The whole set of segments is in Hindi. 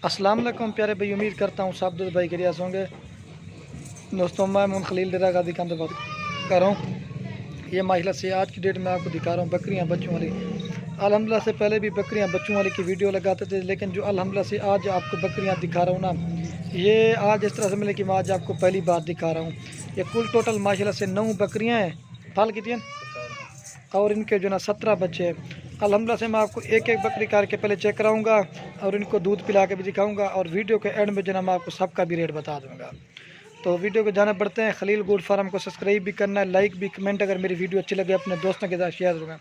अस्सलाम वालेकुम प्यारे भाई, उम्मीद करता हूँ सब भाई खैरियत होंगे। दोस्तों मैं मोहम्मद खलील डेरा गाजी खान से बात कर रहा हूँ। ये माशाल्लाह से आज की डेट में आपको दिखा रहा हूँ बकरियाँ बच्चों वाली। अल्हम्दुलिल्लाह से पहले भी बकरियाँ बच्चों वाली की वीडियो लगाते थे, लेकिन जो अल्हम्दुलिल्लाह से आज आपको बकरियाँ दिखा रहा हूँ ना, ये आज इस तरह से मिले कि मैं आज आपको पहली बार दिखा रहा हूँ। ये कुल टोटल माशाल्लाह से 9 बकरियाँ हैं। फाल कितनी हैं और इनके जो ना 17 बच्चे हैं। अल्हम्दुलिल्लाह से मैं आपको एक एक बकरी करके पहले चेक कराऊंगा और इनको दूध पिला के भी दिखाऊंगा, और वीडियो के एंड में जो ना मैं आपको सबका भी रेट बता दूंगा। तो वीडियो को जाना पड़ते हैं। खलील गोट फार्म को सब्सक्राइब भी करना है, लाइक भी, कमेंट अगर मेरी वीडियो अच्छी लगे अपने दोस्तों के साथ शेयर करूँगा।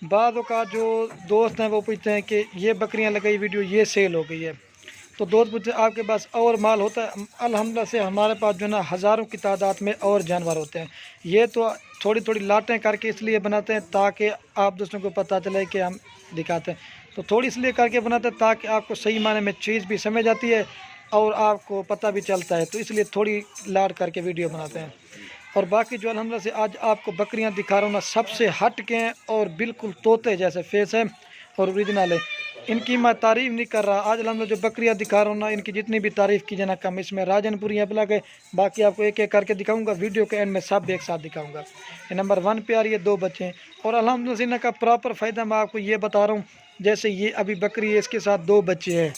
बाद का जो दोस्त हैं वो पूछते हैं कि ये बकरियाँ लगाई वीडियो ये सेल हो गई है, तो दोस्त पूछते हैं आपके पास और माल होता है? अल्हम्दुलिल्लाह से हमारे पास जो ना हज़ारों की तादाद में और जानवर होते हैं। ये तो थोड़ी थोड़ी लाटें करके इसलिए बनाते हैं ताकि आप दोस्तों को पता चले कि हम दिखाते हैं। तो थोड़ी इसलिए करके बनाते हैं ताकि आपको सही मायने में चीज़ भी समझ आती है और आपको पता भी चलता है, तो इसलिए थोड़ी लाट करके वीडियो बनाते हैं। और बाकी जो अल्हम्दुलिल्लाह से आज आपको बकरियां दिखा रहा हूँ ना, सबसे हट के हैं और बिल्कुल तोते जैसे फेस है और ओरिजिनल है। इनकी मैं तारीफ़ नहीं कर रहा, आज अल्हम्दुलिल्लाह जो बकरियां दिखा रहा हूँ ना, इनकी जितनी भी तारीफ़ की जाना कम। इसमें राजनपुरी अपला गए, बाकी आपको एक एक करके दिखाऊंगा। वीडियो के एंड में सब एक साथ दिखाऊंगा। ये नंबर 1 पे आ रही है 2 बच्चे हैं, और अल्हम्दुलिल्लाह से इनका प्रॉपर फ़ायदा मैं आपको ये बता रहा हूँ। जैसे ये अभी बकरी है, इसके साथ 2 बच्चे हैं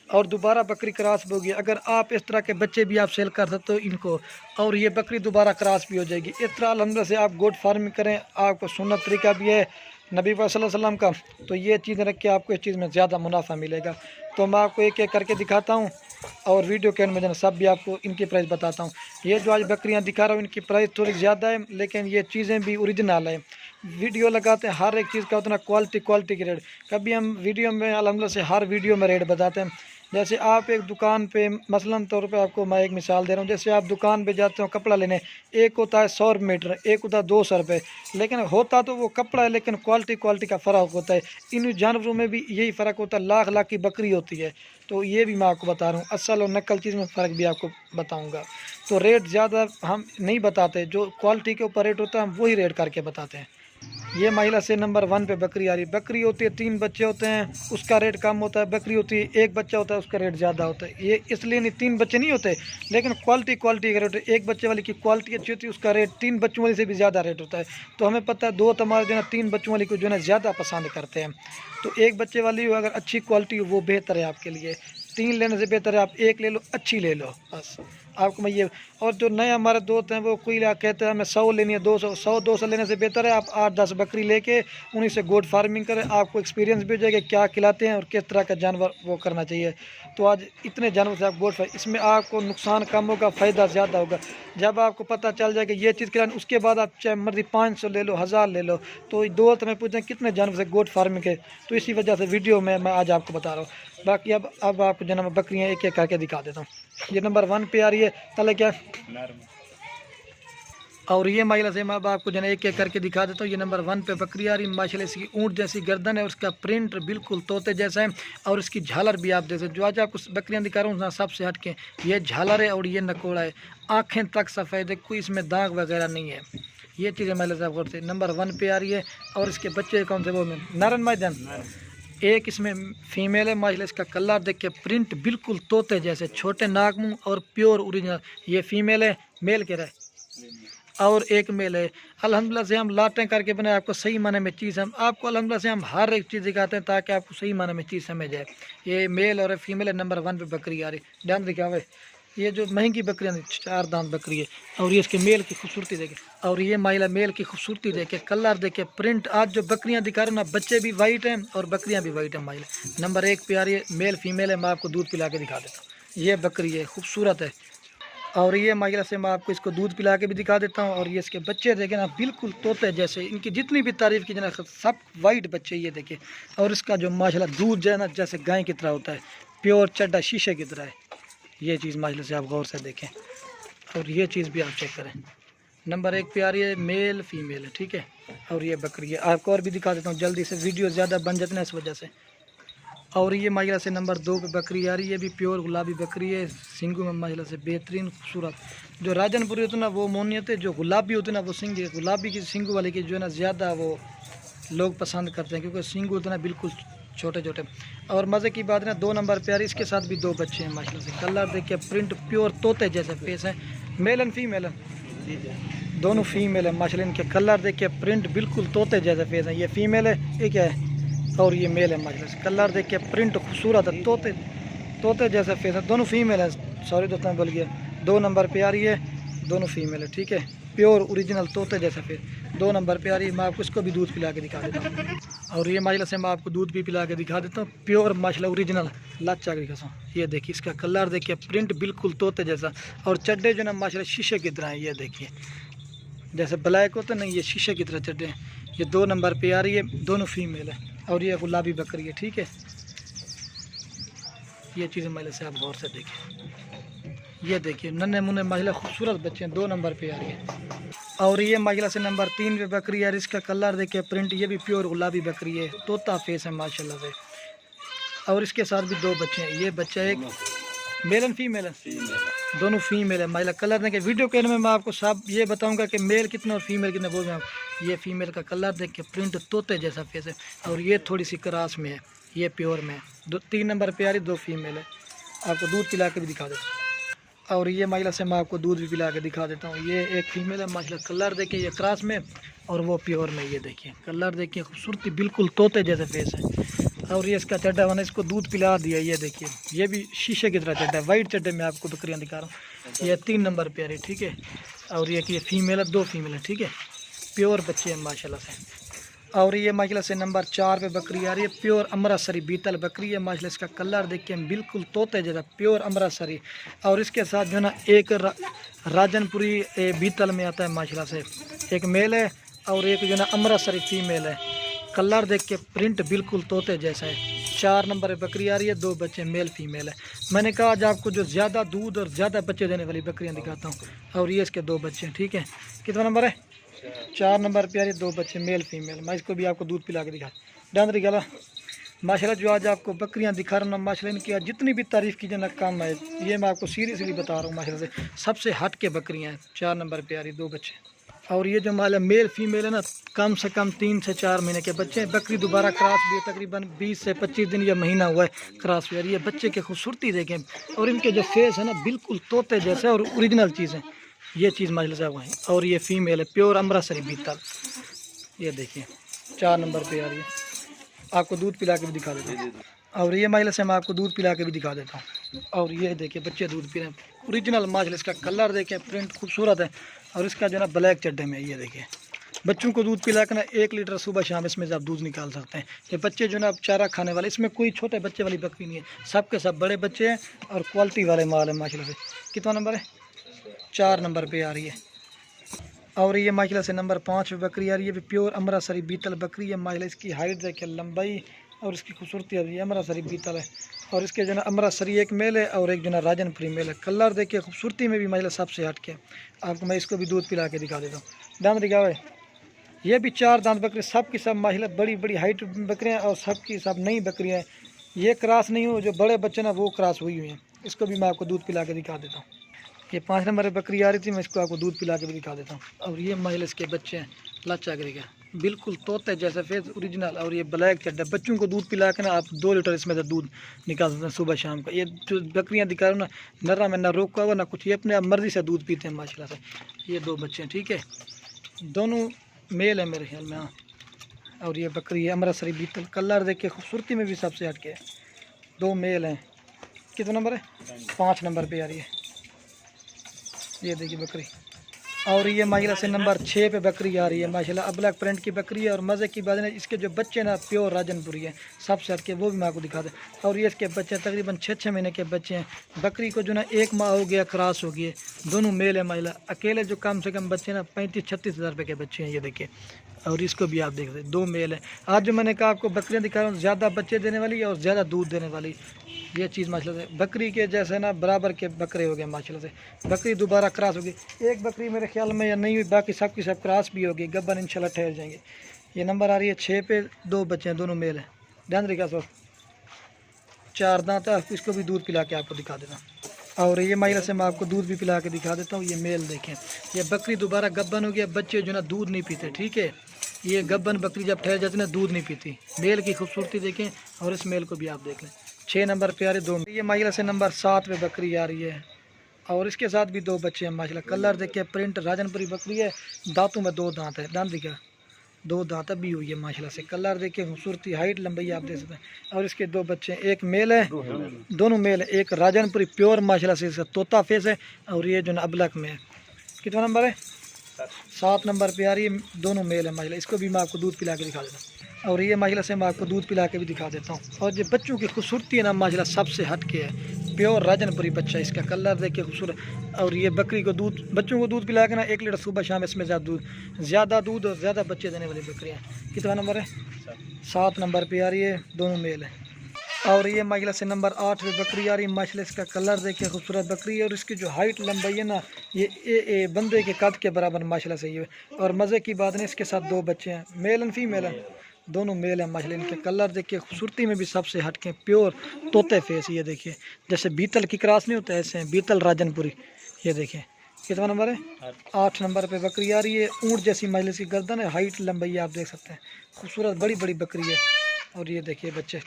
और दोबारा बकरी क्रॉस भी होगी। अगर आप इस तरह के बच्चे भी आप सेल कर सकते हो इनको, और ये बकरी दोबारा क्रॉस भी हो जाएगी। इस तरह अल्हम्दुलिल्लाह से आप गोट फार्मिंग करें, आपको सुन्नत तरीका भी है नबी पाक सल्लल्लाहु अलैहि वसल्लम का, तो ये चीज़ रख के आपको इस चीज़ में ज़्यादा मुनाफा मिलेगा। तो मैं आपको एक एक करके दिखाता हूँ और वीडियो के अंदर में सब भी आपको इनकी प्राइस बताता हूँ। ये जो आज बकरियाँ दिखा रहा हूँ इनकी प्राइस थोड़ी ज़्यादा है, लेकिन ये चीज़ें भी ओरिजिनल है। वीडियो लगाते हैं हर एक चीज़ का उतना क्वालिटी के रेट, कभी हम वीडियो में अल्हम्दुलिल्लाह से हर वीडियो में रेट बताते हैं। जैसे आप एक दुकान पे मसलन तौर पे आपको मैं एक मिसाल दे रहा हूँ, जैसे आप दुकान पे जाते हो कपड़ा लेने, एक होता है 100 मीटर, एक होता है 200 रुपये, लेकिन होता तो वो कपड़ा है, लेकिन क्वालिटी का फ़र्क होता है। इन जानवरों में भी यही फ़र्क होता है। लाख लाख की बकरी होती है, तो ये भी मैं आपको बता रहा हूँ। असल और नकल चीज़ में फ़र्क भी आपको बताऊँगा। तो रेट ज़्यादा हम नहीं बताते, जो क्वालिटी के ऊपर रेट होता है हम वही रेट करके बताते हैं। ये महिला से नंबर 1 पे बकरी आ रही। बकरी होती है 3 बच्चे होते हैं, उसका रेट कम होता है। बकरी होती है 1 बच्चा होता है, उसका रेट ज़्यादा होता है। ये इसलिए नहीं 3 बच्चे नहीं होते, लेकिन क्वालिटी का रेट है। 1 बच्चे वाली की क्वालिटी अच्छी होती है, उसका रेट 3 बच्चों वाली से भी ज़्यादा रेट होता है। तो हमें पता है दोस्त हमारे जो है 3 बच्चों वाली को जो है ज़्यादा पसंद करते हैं। तो 1 बच्चे वाली हो अगर अच्छी क्वालिटी हो वो बेहतर है आपके लिए। 3 लेने से बेहतर है आप 1 ले लो, अच्छी ले लो बस। आपको मैं ये, और जो नए हमारे दोस्त हैं वो कोई कहते हैं हमें 100 लेनी है, 200 लेने से बेहतर है आप 8-10 बकरी लेके उन्हीं से गोट फार्मिंग करें। आपको एक्सपीरियंस भी हो जाएगा क्या खिलाते हैं और किस तरह का जानवर वो करना चाहिए। तो आज इतने जानवर से आप गोट फार्म, इसमें आपको नुकसान कम होगा, फ़ायदा ज़्यादा होगा। जब आपको पता चल जाएगा ये चीज़ खिलानी, उसके बाद आप चाहे मर्जी 500 ले लो, 1000 ले लो। तो दोस्त हमें पूछते हैं कितने जानवर से गोट फार्मिंग के, तो इसी वजह से वीडियो में मैं आज आपको बता रहा हूँ। बाकी अब आपको जन्म बकरियाँ एक एक करके दिखा देता हूँ। ये नंबर 1 पे आ रही है, तले क्या, और ये महिला से मैं अब आपको जो है एक एक करके दिखा देता हूँ। ये नंबर 1 पे बकरी आ रही। माशाल्लाह इसकी ऊँट जैसी गर्दन है, और उसका प्रिंट बिल्कुल तोते जैसा है, और इसकी झालर भी आप देख सकते। जो आज आपको बकरियाँ दिखा रहा हूँ ना सबसे हट के ये झालर है और ये नकोड़ा है। आँखें तक सफ़ेद है, कोई इसमें दाग वगैरह नहीं है। ये चीज़ें महिला साहब करते। नंबर 1 पे आ रही है, और इसके बच्चे कौन से वो में नारन मैदान, एक इसमें फीमेल है। माशाल्लाह इसका कलर देख के प्रिंट बिल्कुल तोते जैसे, छोटे नाक मुँह और प्योर ओरिजिनल। ये फीमेल है, मेल कह रहा है, और एक मेल है। अल्हम्दुलिल्लाह से हम लाटें करके बनाए, आपको सही माने में चीज़ हम आपको अल्हम्दुलिल्लाह से हम हर एक चीज़ दिखाते हैं ताकि आपको सही माने में चीज़ समझ जाए। ये मेल और फीमेल है। नंबर 1 पे बकरी आ रही। ध्यान दिखावे, ये जो महंगी बकरियाँ 4 दांत बकरी है, और ये इसके मेल की खूबसूरती देखे, और ये महिला मेल की खूबसूरती देखे, कलर देखे, प्रिंट। आज जो बकरियाँ दिखा रहे हो ना, बच्चे भी वाइट हैं और बकरियाँ भी वाइट हैं। महिला नंबर 1 पे आ रही है, मेल फीमेल है। मैं आपको दूध पिला के दिखा देता हूँ। ये बकरी है, खूबसूरत है, और ये महिला से मैं आपको इसको दूध पिला के भी दिखा देता हूँ। और ये इसके बच्चे देखें ना, बिल्कुल तोते जैसे। इनकी जितनी भी तारीफ़ की जाए सब वाइट बच्चे ये देखें। और इसका जो माशाल्लाह दूध जो है ना जैसे गाय की तरह होता है, प्योर चड्डा शीशे की तरह है। ये चीज़ माशाल्लाह से आप गौर से देखें, और ये चीज़ भी आप चेक करें। नंबर 1 पे आ रही है, मेल फीमेल है, ठीक है। और ये बकरी है, आपको और भी दिखा देता हूँ जल्दी से, वीडियो ज़्यादा बन जाते हैं इस वजह से। और ये माशाल्लाह से नंबर 2 पे बकरी आ रही है, भी प्योर गुलाबी बकरी है। सिंगू में माशाल्लाह से बेहतरीन खूबसूरत। जो राजनपुरी होती है ना वो मोनियत है, जो गुलाबी होती है ना वो सिंग गुलाबी की सिंगू वाले की जो है ना ज़्यादा वो लोग पसंद करते हैं, क्योंकि सिंगू होता है ना बिल्कुल छोटे छोटे। और मज़े की बात है ना, 2 नंबर पे आ रही, इसके साथ भी 2 बच्चे हैं माशाल्लाह से। कलर देखिए, प्रिंट प्योर तोते जैसे फेस है। मेल एंड फीमेल है, दोनों फीमेल है माशाल्लाह। इनके कलर देखिए, प्रिंट बिल्कुल तोते जैसे फेस है। ये फीमेल है, ये क्या है, और ये मेल है माशाल्लाह से। कलर देखिए, प्रिंट खूबसूरत है, तोते तोते जैसे फेस है। दोनों फीमेल है, सॉरी दोस्तों बोल गया। 2 नंबर पे आ रही है, दोनों फीमेल है, ठीक है। प्योर ओरिजिनल तोते जैसा फेस। 2 नंबर पे आ रही है। मैं आपको इसको भी दूध पिला के दिखा देता हूँ। और ये माशाल्लाह से मैं आपको दूध भी पिला के दिखा देता हूँ। प्योर माशाल्लाह ओरिजिनल लाचा की कसम। ये देखिए, इसका कलर देखिए, प्रिंट बिल्कुल तोते जैसा। और चड्डे जो ना माशाल्लाह शीशे की तरह है। ये देखिए, जैसे ब्लैक होता नहीं, ये शीशे की तरह चड्डे हैं। ये 2 नंबर पे आ रही है, दोनों फीमेल है। और ये गुलाबी बकरी है, ठीक है। ये चीज़ें माशाल्लाह से आप गौर से देखिए। ये देखिए, नन्हे मुन्ने माशाल्लाह खूबसूरत बच्चे हैं। 2 नंबर पे आ रही है। और ये माशाल्लाह से नंबर 3 पे बकरी है। इसका कलर देखिए, प्रिंट, ये भी प्योर गुलाबी बकरी है, तोता फेस है माशाल्लाह से। और इसके साथ भी 2 बच्चे हैं। ये बच्चा एक मेल एंड फीमेल है, दोनों फीमेल है माशाल्लाह। कलर देखिए, वीडियो के में मैं आपको सब ये बताऊंगा कि मेल कितने और फीमेल कितने, बोल मैं ये फीमेल का कलर देखिए, प्रिंट तोते जैसा फेस है। और ये थोड़ी सी क्रास में है, ये प्योर में है। 3 नंबर पे आ रही, 2 फीमेल है। आपको दूध पिला के भी दिखा देता हूँ। और ये माशाल्लाह से मैं आपको दूध भी पिला के दिखा देता हूँ। ये एक फीमेल है माशाल्लाह। कलर देखिए, ये क्रास में और वो प्योर में। ये देखिए, कलर देखिए, खूबसूरती बिल्कुल तोते जैसे फेस है। और ये इसका चड्डा, मैंने इसको दूध पिला दिया। ये देखिए, ये भी शीशे की तरह चड्डा है, वाइट चड्डे में आपको बकरियाँ दिखा रहा हूँ। ये 3 नंबर पे आ रही, ठीक है। और ये कि फीमेल है, 2 फीमेल है, ठीक है। प्योर बच्चे हैं माशाल्लाह से। और ये माशाल्लाह से नंबर 4 पे बकरी आ रही है, प्योर अमृतसरी बीतल बकरी है माशाल्लाह। इसका कलर देखिए, बिल्कुल तोते जैसा, प्योर अमृतसरी। और इसके साथ जो ना एक राजनपुरी बीतल में आता है माशाल्लाह से, एक मेल है। और एक जो ना अमृतसरी फीमेल है। कलर देख के प्रिंट बिल्कुल तोते जैसा है। 4 नंबर पे बकरी आ रही है, 2 बच्चे मेल फीमेल है। मैंने कहा आज आपको जो ज़्यादा दूध और ज़्यादा बच्चे देने वाली बकरियां दिखाता हूँ। और ये इसके 2 बच्चे हैं, ठीक है। कितना नंबर है? 4 नंबर पे आ रही है, 2 बच्चे मेल फीमेल। मैं इसको भी आपको दूध पिला के दिखा डांदरी गला माशाल्लाह। जो आज आपको बकरियां दिखा रहा हूँ ना माशाल्लाह, इनकी आज जितनी भी तारीफ़ कीजिए ना कम है। ये मैं आपको सीरियसली बता रहा हूँ माशाल्लाह से, सबसे हट के बकरियाँ हैं। 4 नंबर पे आ रही, 2 बच्चे। और ये जो माला मेल फीमेल है ना, कम से कम 3 से 4 महीने के बच्चे हैं। बकरी दोबारा क्रॉस भी है, तकरीबन 20 से 25 दिन या महीना हुआ है क्रॉस भी। ये बच्चे की खूबसूरती देखें, और इनके जो फेस है ना, बिल्कुल तोते जैसे और ओरिजिनल चीज़ है। ये चीज़ माशाल्लाह से वहीं। और ये फीमेल है, प्योर अमृतसरी बीतल। ये देखिए, 4 नंबर पे आ रही है। आपको दूध पिला के भी दिखा देता हूँ। और ये माशाल्लाह से मैं आपको दूध पिला के भी दिखा देता हूँ। और ये देखिए, बच्चे दूध पी रहे हैं ओरिजिनल माशाल्लाह। इसका कलर देखें, प्रिंट खूबसूरत है। और इसका जो ना ब्लैक चड्डे में, ये देखिए। बच्चों को दूध पिला कर ना 1 लीटर सुबह शाम इसमें से आप दूध निकाल सकते हैं। ये बच्चे जो ना आप चारा खाने वाले, इसमें कोई छोटे बच्चे वाली बकरी नहीं है, सब के सब बड़े बच्चे हैं और क्वालिटी वाले माल है माशाल्लाह से। कितना नंबर है? 4 नंबर पे आ रही है। और ये माशाल्लाह से नंबर 5 पे बकरी आ रही है, भी प्योर अमृतसरी बीतल बकरी है माशाल्लाह। इसकी हाइट देखिए, लंबाई और इसकी खूबसूरती है, अमृतसरी बीतल है। और इसके जो ना अमृतसरी एक मेल है और एक जो ना राजनपुरी मेल है। कलर देखिए, खूबसूरती में भी माशाल्लाह सबसे हट के। आपको मैं इसको भी दूध पिला के दिखा देता हूँ। दांत दिखाओ। ये भी 4 दांत बकरी, सब की सब माशाल्लाह बड़ी बड़ी हाइट बकरियाँ और सब की सब नई बकरियाँ हैं। ये क्रॉस नहीं हो, जो बड़े बच्चे ना वो क्रॉस हुई हुई हैं। इसको भी मैं आपको दूध पिला के दिखा देता हूँ। ये 5 नंबर बकरी आ रही थी, मैं इसको आपको दूध पिला के भी दिखा देता हूँ। और ये माशाल्लाह इसके बच्चे हैं, लाचा करी के, बिल्कुल तोते जैसे फेस ओरिजिनल। और ये ब्लैक चड्डा। बच्चों को दूध पिला के ना आप 2 लीटर इसमें से दूध निकाल सकते हैं सुबह शाम का। ये जो बकरियाँ दिखा रहा हूँ ना, नर्रा में ना रोका हुआ ना कुछ, ये अपने आप मर्जी से दूध पीते हैं माशाल्लाह से। ये 2 बच्चे हैं, ठीक है। दोनों मेल है मेरे ख्याल में, हाँ। और ये बकरी है अमृतसरी बीतल। कलर देख के खूबसूरती में भी सबसे हट के 2 मेल हैं। कितना नंबर है? 5 नंबर पे आ रही है। ये देखिए बकरी। और ये माशाल्लाह से नंबर 6 पे बकरी आ रही है माशाल्लाह। ब्लैक प्रिंट की बकरी है। और मज़े की बात है, इसके जो बच्चे ना प्योर राजनपुरी है, सबसे हट के, वो भी मैं आपको दिखा दें। और ये इसके बच्चे तकरीबन 6-6 महीने के बच्चे हैं। बकरी को जो ना 1 माह हो गया क्रॉस हो गई। दोनों मेल है माशाल्लाह। अकेले जो कम से कम बच्चे ना 35-36 हज़ार रुपये के बच्चे हैं, ये देखिए। और इसको भी आप देख सकते हैं, 2 मेल है। आज जो मैंने कहा आपको बकरियाँ दिखा रहा हूँ, ज़्यादा बच्चे देने वाली और ज़्यादा दूध देने वाली। ये चीज़ माशाल्लाह से बकरी के जैसे ना बराबर के बकरे हो गए माशाल्लाह से। बकरी दोबारा क्रॉस होगी। एक बकरी मेरे ख्याल में या नहीं हुई, बाकी सब की सब क्रॉस भी होगी। गब्बन इंशाल्लाह ठहर जाएंगे। ये नंबर आ रही है 6 पे, 2 बच्चे हैं, दोनों मेल हैं। ध्यान रखिएगा सर, 4 दांत है। इसको भी दूध पिला के आपको दिखा देना। और ये माशाल्लाह से मैं आपको दूध भी पिला के दिखा देता हूँ। ये मेल देखें, ये बकरी दोबारा गब्बन हो गया। बच्चे जो ना दूध नहीं पीते, ठीक है। ये गब्बन बकरी जब ठहर जाती है ना दूध नहीं पीती। मेल की खूबसूरती देखें और इस मेल को भी आप देख लें। 6 नंबर पे आ रही 2। ये माशाल्लाह से नंबर 7 पे बकरी आ रही है और इसके साथ भी 2 बच्चे हैं माशाल्लाह। कलर देखिए, प्रिंट राजनपुरी बकरी है। दांतों में 2 दांत है, दांत दिखा 2 दांत भी हुई है माशाल्लाह से। कलर देखिए, खूबसूरती, हाइट, लंबाई आप देख सकते हैं। और इसके 2 बच्चे हैं, एक मेल है, दोनों मेल है। एक राजनपुरी प्योर माशाल्लाह से इसका तोता फेस है और ये जो ना अबलक में है। कितना नंबर है? 7 नंबर पे आ रही है, दोनों मेल है माशाल्लाह। इसको भी मैं आपको दूध पिला के दिखा देता हूँ और ये माशाल्लाह से मैं आपको दूध पिला के भी दिखा देता हूँ। और जो बच्चों की खूबसूरती है ना माशाल्लाह सबसे हट के है। प्योर राजनपुरी बच्चा, इसका कलर देखिए खूबसूरत। और ये बकरी को दूध, बच्चों को दूध पिला के ना 1 लीटर सुबह शाम इसमें ज़्यादा दूध और ज़्यादा बच्चे देने वाली बकरियाँ। कितना नंबर है? 7 नंबर पे आ रही है, दोनों मेल है। और ये माशाल्लाह से नंबर 8 पे बकरी आ रही है माशाल्लाह। इसका कलर देखिए, खूबसूरत बकरी है और इसकी जो हाइट लंबाई है ना ये बंदे के कद के बराबर माशाल्लाह से ये। और मज़े की बात नहीं, इसके साथ 2 बच्चे हैं, मेल एंड फीमेल है, दोनों मेल हैं माशाल्लाह। इनके कलर देखिए, खूबसूरती में भी सबसे हटके प्योर तोते फेस। ये देखिए जैसे बीतल की क्रॉस नहीं होता ऐसे हैं, बीतल राजनपुरी। ये देखिए कितना नंबर है? 8 नंबर पे बकरी आ रही है। ऊँट जैसी माशाल्लाह इसकी गर्दन है, हाइट लंबाई आप देख सकते हैं, खूबसूरत बड़ी बड़ी बकरी है। और ये देखिए बच्चे,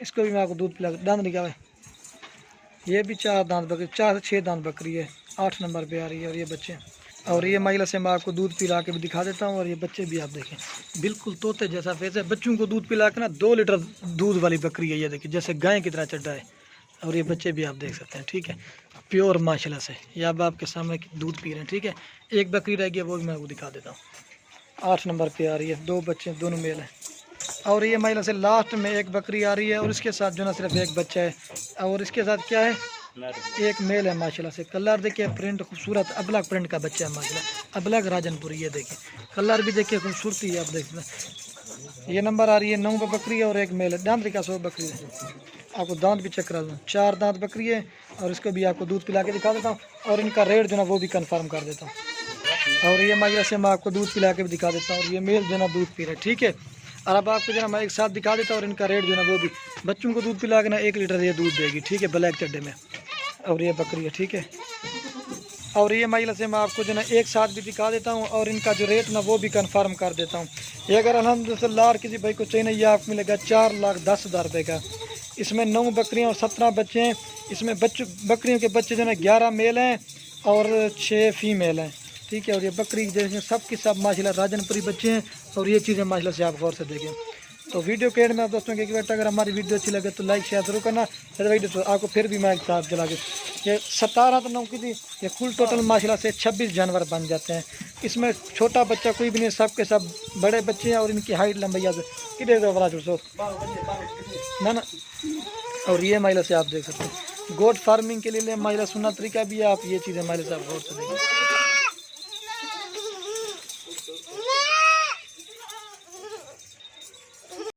इसको भी मैं आपको दूध पिला, दांत निकाले। ये भी 4 दांत बकरी, 4 से 6 दांत बकरी है, 8 नंबर पे आ रही है। और ये बच्चे, और ये माशाल्लाह से मैं आपको दूध पिला के भी दिखा देता हूँ। और ये बच्चे भी आप देखें, बिल्कुल तोते जैसा फेस है। बच्चों को दूध पिला के ना 2 लीटर दूध वाली बकरी है। ये देखिए जैसे गाय की तरह चड्डा है। और ये बच्चे भी आप देख सकते हैं, ठीक है, प्योर माशाल्लाह से। ये अब आपके सामने दूध पी रहे हैं, ठीक है। एक बकरी रह गई, वो भी मैं आपको दिखा देता हूँ। 8 नंबर पे आ रही है, 2 बच्चे, दोनों मेल हैं। और ये माशाल्लाह से लास्ट में एक बकरी आ रही है और इसके साथ जो ना सिर्फ एक बच्चा है। और इसके साथ क्या है? एक मेल है माशाल्लाह से। कलर देखिए, प्रिंट खूबसूरत अबलग प्रिंट का बच्चा है माशाल्लाह, अबलग राजनपुरी। ये देखिए कलर भी देखिए, खूबसूरती है आप देख सकते हैं। ये नंबर आ रही है 9 पे बकरी है और एक मेल है। दांत का 100 बकरी है, आपको दांत भी चेक करा दूँ। 4 दांत बकरी है और इसको भी आपको दूध पिला के दिखा देता हूँ और इनका रेट जो ना वो भी कन्फर्म कर देता हूँ। और ये माशाल्लाह से मैं आपको दूध पिला के भी दिखा देता हूँ। और ये मेल जो ना दूध पी रहा है, ठीक है। और अब आपको जो ना मैं एक साथ दिखा देता हूँ और इनका रेट जो ना वो भी। बच्चों को दूध पिला के ना 1 लीटर ये दूध देगी, ठीक है, ब्लैक चड्डे में। और ये बकरी है, ठीक है। और ये माशाल्लाह से मैं आपको जो ना एक साथ भी दिखा देता हूँ और इनका जो रेट ना वो भी कंफर्म कर देता हूँ। ये अगर अल्हम्दुलिल्लाह किसी भाई को चाहिए ना, ये आपको मिलेगा 4,10,000 रुपये का। इसमें 9 बकरियाँ और 17 बच्चे हैं। इसमें बकरियों के बच्चे जो ना 11 मेल हैं और 6 फीमेल हैं, ठीक है। और ये बकरी जैसे सब की सब माशाल्लाह राजनपुरी बच्चे हैं। और ये चीज़ें माशाल्लाह से आप गौर से देखें। तो वीडियो के एंड में आप दोस्तों के बेटा अगर हमारी वीडियो अच्छी लगे तो लाइक शेयर जरूर करना। वीडियो तो आपको फिर भी मैं एक साथ जला के ये 17 तो 9 की थी, ये कुल टोटल माशाल्लाह से 26 जानवर बन जाते हैं। इसमें छोटा बच्चा कोई भी नहीं, सब के सब बड़े बच्चे हैं। और इनकी हाइट लंबाई कितने ना। और ये माशाल्लाह से आप देख सकते हैं, गोट फार्मिंग के लिए माशाल्लाह सुनना तरीका भी है। आप ये चीज़ें माशाल्लाह से आप गौर से देखें।